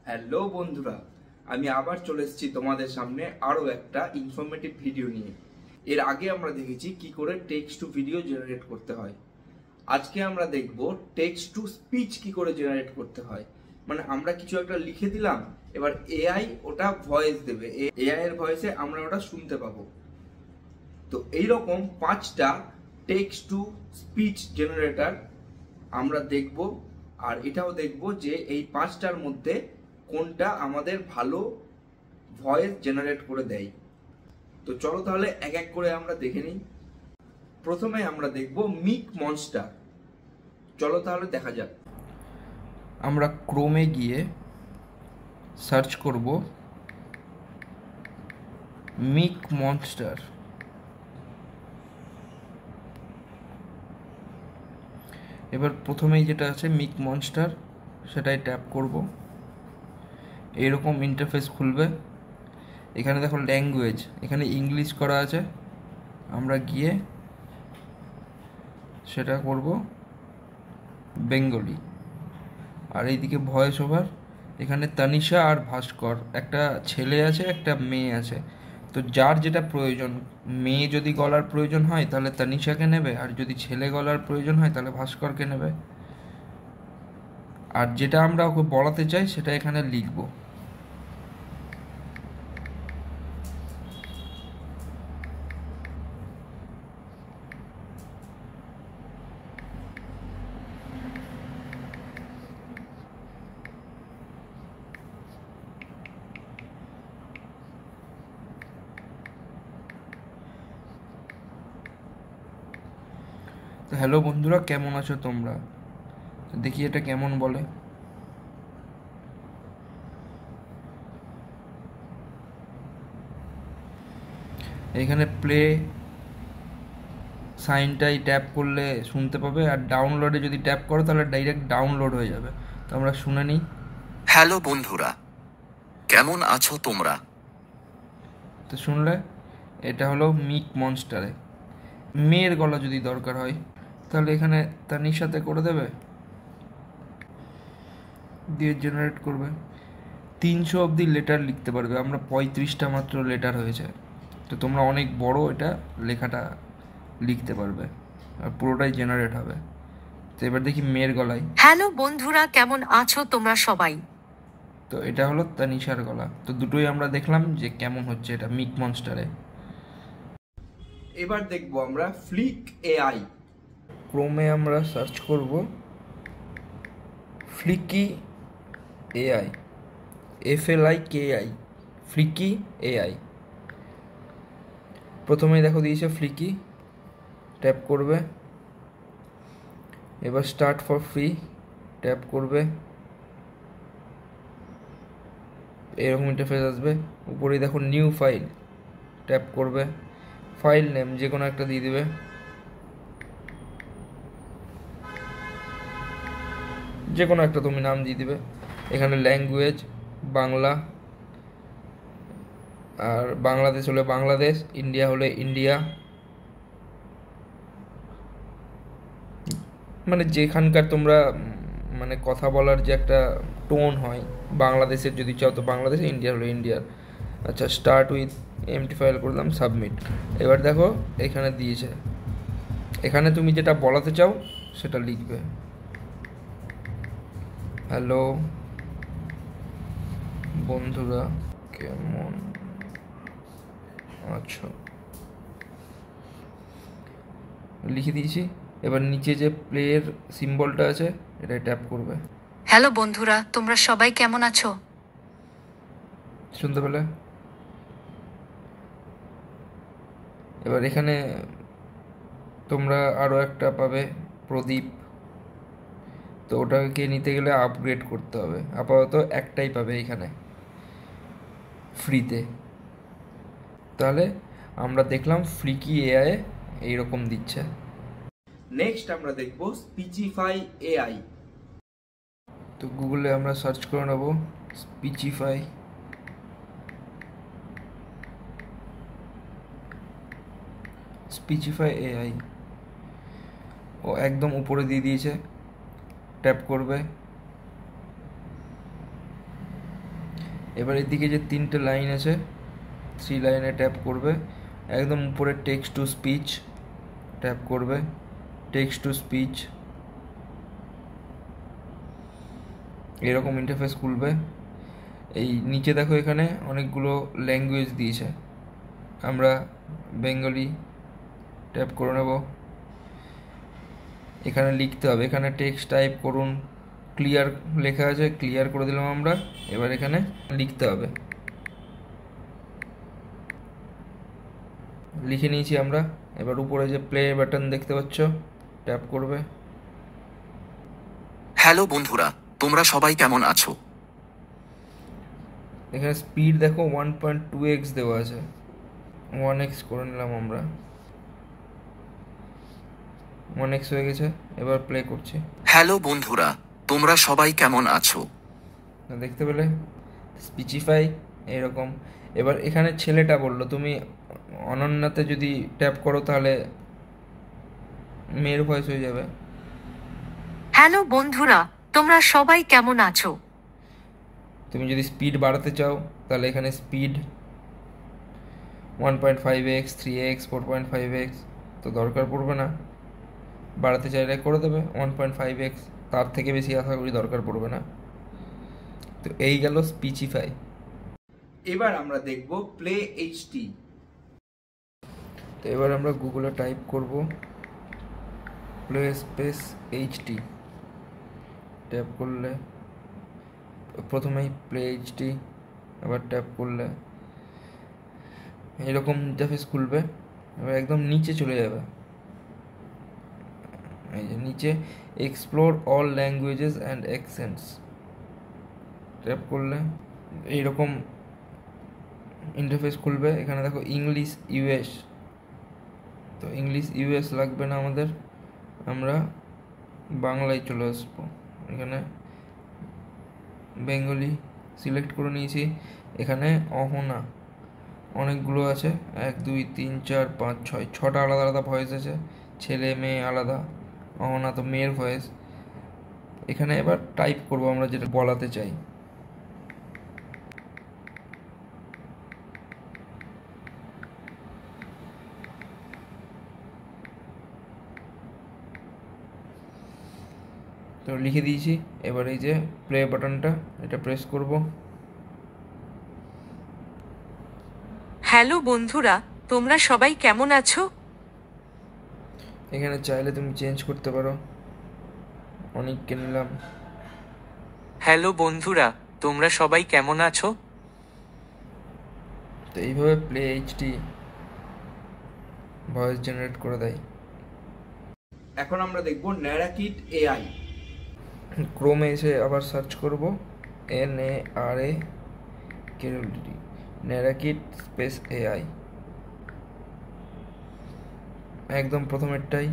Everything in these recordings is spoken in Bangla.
হ্যালো বন্ধুরা, আমি আবার চলে এসেছি তোমাদের সামনে আরও একটা ইনফরমেটিভ ভিডিও নিয়ে। এর আগে আমরা দেখেছি কি করে টেক্সট টু ভিডিও জেনারেট করতে হয়। আজকে আমরা দেখব টেক্সট টু স্পিচ কি করে জেনারেট করতে হয়। মানে আমরা কিছু একটা লিখে দিলাম, এবার এআই ওটা ভয়েস দেবে, এআই এর ভয়েসে আমরা ওটা শুনতে পাবো। তো এইরকম 5টা টেক্সট টু স্পিচ জেনারেটর আমরা দেখব, আর এটাও দেখব যে এই 5টার মধ্যে কোনটা আমাদের ভালো ভয়েস জেনারেট করে দেয়। তো চলো তাহলে এক এক করে আমরা দেখে নিই। প্রথমে আমরা দেখব মিক মনস্টার। চলো তাহলে দেখা যাক। আমরা ক্রোমে গিয়ে সার্চ করব মিক মনস্টার। এবার প্রথমেই যেটা আছে মিক মনস্টার, সেটাই ট্যাপ করব। এরকম ইন্টারফেস খুলবে। এখানে দেখো ল্যাঙ্গুয়েজ, এখানে ইংলিশ করা আছে, আমরা গিয়ে সেটা করব বেঙ্গলি। আর এইদিকে ভয়েস ওভার, এখানে তানিশা আর ভাস্কর, একটা ছেলে আছে একটা মেয়ে আছে। তো যার যেটা প্রয়োজন, মেয়ে যদি গলার প্রয়োজন হয় তাহলে তানিশাকে নেবে, আর যদি ছেলে গলার প্রয়োজন হয় তাহলে ভাস্করকে নেবে। আর যেটা আমরা ওকে বলাতে চাই সেটা এখানে লিখব। তো হ্যালো বন্ধুরা, কেমন আছো তোমরা? দেখি এটা কেমন বলে। এখানে প্লে সাইনটাই ট্যাপ করলে শুনতে পাবে, আর ডাউনলোডে যদি ট্যাপ করো তাহলে ডাইরেক্ট ডাউনলোড হয়ে যাবে। তো আমরা শুনে নিই। হ্যালো বন্ধুরা, কেমন আছো তোমরা? তো শুনলে এটা হলো মিক মনস্টারে। মেয়ের গলা যদি দরকার হয় তাহলে এখানে তানিশাতে করে দেবে, দিয়ে জেনারেট করবে। 300 অবধি লেটার লিখতে পারবে, আমরা 35টা মাত্র লেটার হয়েছে। তো তোমরা অনেক বড় এটা লেখাটা লিখতে পারবে, আর পুরোটাই জেনারেট হবে। তো এবার দেখি মেয়ের গলায়। হ্যালো বন্ধুরা, কেমন আছো তোমরা সবাই? তো এটা হলো তানিশার গলা। তো দুটোই আমরা দেখলাম যে কেমন হচ্ছে এটা মিক মনস্টারে। এবার দেখব আমরা ফ্লিক এআই। ক্রোমে আমরা সার্চ করব ফ্লিকি এআই, FLIKI, ফ্লিকি এআই। প্রথমেই দেখো দিয়েছে ফ্লিকি, ট্যাপ করবে। এবার স্টার্ট ফর ফ্রি ট্যাপ করবে। এরকম ইন্টারফেস আসবে। উপরেই দেখো নিউ ফাইল, ট্যাপ করবে। ফাইল নেম যে কোনো একটা দিয়ে দেবে, যে কোনো একটা তুমি নাম দিয়ে দিবে। এখানে ল্যাঙ্গুয়েজ বাংলা, আর বাংলাদেশ হলে বাংলাদেশ, ইন্ডিয়া হলে ইন্ডিয়া, মানে যেখানকার তোমরা মানে কথা বলার যে একটা টোন হয়, বাংলাদেশের যদি চাও তো বাংলাদেশ, ইন্ডিয়া হলে ইন্ডিয়ার। আচ্ছা, স্টার্ট উইথ এমটি ফাইল করলাম, সাবমিট। এবার দেখো এখানে দিয়েছে, এখানে তুমি যেটা বলাতে চাও সেটা লিখবে। হ্যালো বন্ধুরা, কেমন আছো, লিখে দিয়েছি। এবার নিচে যে প্লের সিম্বলটা আছে এটা ট্যাপ করবে। হ্যালো বন্ধুরা, তোমরা সবাই কেমন আছো? শুনতে পেলে? এবার এখানে তোমরা আরও একটা পাবে, প্রদীপ। তো ওটাকে নিতে গেলে আপগ্রেড করতে হবে। আপাতত একটাই পাবে এখানে ফ্রিতে। তাহলে আমরা দেখলাম ফ্লিকি এআই এইরকম দিচ্ছে। নেক্সট আমরা দেখব স্পিচিফাই এআই। তো গুগলে আমরা সার্চ করে নেব স্পিচিফাই এআই। ও একদম উপরে দিয়ে দিয়েছে, ট্যাপ করবে। এবার এদিকে যে 3টে লাইন আছে 3 লাইনে ট্যাপ করবে, একদম উপরে টেক্সট টু স্পিচ ট্যাপ করবে, টেক্সট টু স্পিচ, এরকম ইন্টারফেস খুলবে। এই নিচে দেখো এখানে অনেকগুলো ল্যাঙ্গুয়েজ দিয়েছে, আমরা বেঙ্গলি ট্যাপ করে নেব। এখানে লিখতে হবে, এখানে টেক্সট টাইপ করুন, ক্লিয়ার লেখা আছে, ক্লিয়ার করে দিলাম আমরা। এবার এখানে লিখতে হবে, লিখে নিয়েছি আমরা। এবার উপরে যে প্লে বাটন দেখতে পাচ্ছ ট্যাপ করবে। হ্যালো বন্ধুরা, তোমরা সবাই কেমন আছো? এখানে স্পিড দেখো 1.2x দেওয়া আছে, 1x করে নিলাম আমরা, 1x হয়ে গেছে। এবার প্লে করছি। হ্যালো বন্ধুরা, তোমরা সবাই কেমন আছো? দেখতে পেলে স্পিচিফাই এরকম। এবার এখানে ছেলেটা বললো, তুমি অনন্যাতে যদি ট্যাপ করো তাহলে মেয়ের ভয়েস হয়ে যাবে। হ্যালো বন্ধুরা, তোমরা সবাই কেমন আছো? তুমি যদি স্পিড বাড়াতে চাও তাহলে এখানে স্পিড 1.5x, 3x, 4.5x, তো দরকার পড়বে না। বাড়াতে চাইলে করে দেবে 1.5x, তার থেকে বেশি আশা করি দরকার পড়বে না। তো এই গেল স্পিচিফাই। এবার আমরা দেখব প্লে এইচডি। তো এবার আমরা গুগলে টাইপ করব প্লে স্পেস এইচডি, ট্যাপ করলে প্রথমেই প্লে এইচডি, আবার ট্যাপ করলে এরকম ইন্টারফেস খুলবে। এবার একদম নিচে চলে যাবে, এই যে নিচে explore all languages and accents tap করলে এইরকম ইন্টারফেস খুলবে। এখানে দেখো ইংলিশ ইউএস, তো ইংলিশ ইউএস লাগবে না আমাদের, আমরা বাংলায় চলে আসবো। এখানে বেঙ্গলি সিলেক্ট করে নিয়েছি। এখানে অহনা অনেকগুলো আছে, 1 2 3 4 5 6, 6টা আলাদা আলাদা ভয়েস আছে, ছেলে মেয়ে আলাদা। অহনা তো মেয়ের ভয়েস। এখানে এবার টাইপ করব আমরা যেটা বলাতে চাই। তো লিখে দিয়েছি। এবার এই যে প্লে বাটনটা, এটা প্রেস করব। হ্যালো বন্ধুরা, তোমরা সবাই কেমন আছো? এখানে চাইলে তুমি চেঞ্জ করতে পারো, অনেককে নিলাম। হ্যালো বন্ধুরা, তোমরা সবাই কেমন আছো? তো এইভাবে প্লে এইচডি ভয়েস জেনারেট করে দেয়। এখন আমরা দেখব ন্যারাকিট এআই। ক্রোমে এসে আবার সার্চ করব NARAKIT, ন্যারাকিট স্পেস এআই, একদম প্রথমেরটাই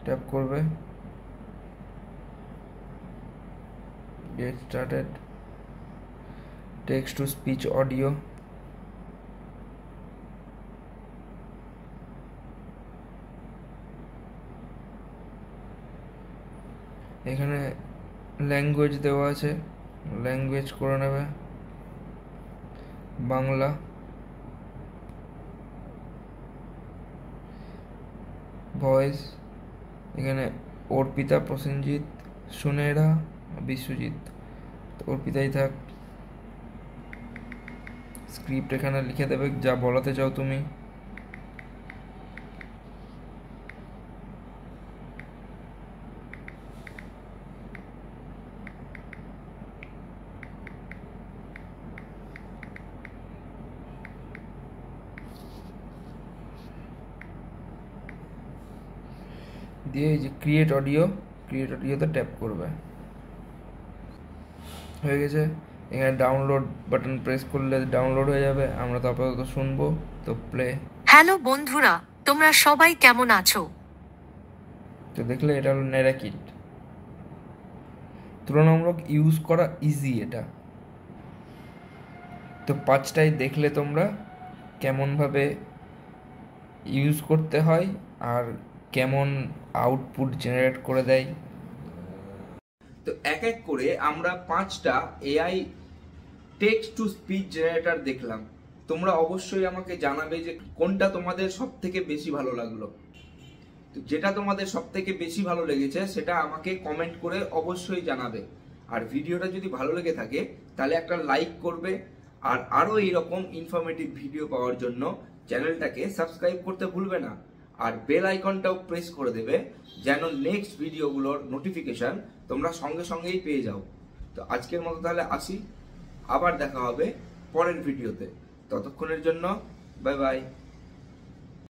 ট্যাপ করবে, get started, text to speech audio. এখানে ল্যাঙ্গুয়েজ দেওয়া আছে, ল্যাঙ্গুয়েজ করে নেবে বাংলা। ভয়েস এখানে অর্পিতা, প্রসেনজিৎ, সুনেরা, বিশ্বজিৎ, তো অর্পিতাই থাক। স্ক্রিপ্ট এখানে লিখে দেবে যা বলাতে চাও তুমি। দিয়ে এই যে ক্রিয়েট অডিওতে ট্যাপ করবে, হয়ে গেছে। এখানে ডাউনলোড বাটন প্রেস করলে ডাউনলোড হয়ে যাবে, আমরা তো আপাতত শুনবো। তো প্লে। হ্যালো বন্ধুরা, তোমরা সবাই কেমন আছো? তো দেখলে এটা হলো ন্যারাকিট। তুলনামূলক ইউজ করা ইজি এটা। তো 5টাই দেখলে তোমরা কেমনভাবে ইউজ করতে হয় আর কেমন আউটপুট জেনারেট করে দেয়। তো এক এক করে আমরা 5টা AI text to speech generator দেখলাম। তোমরা অবশ্যই আমাকে জানাবে যে কোনটা তোমাদের সব থেকে বেশি ভালো লাগলো। তো যেটা তোমাদের সব থেকে বেশি ভালো লেগেছে সেটা আমাকে কমেন্ট করে অবশ্যই জানাবে। আর ভিডিওটা যদি ভালো লেগে থাকে তাহলে একটা লাইক করবে। আর আরো এইরকম ইনফরমেটিভ ভিডিও পাওয়ার জন্য চ্যানেলটাকে সাবস্ক্রাইব করতে ভুলবে না। আর বেল আইকনটাও প্রেস করে দেবে যেন নেক্সট ভিডিওগুলোর নোটিফিকেশন তোমরা সঙ্গে সঙ্গেই পেয়ে যাও। তো আজকের মতো তাহলে আসি, আবার দেখা হবে পরের ভিডিওতে। ততক্ষণের জন্য বাই বাই।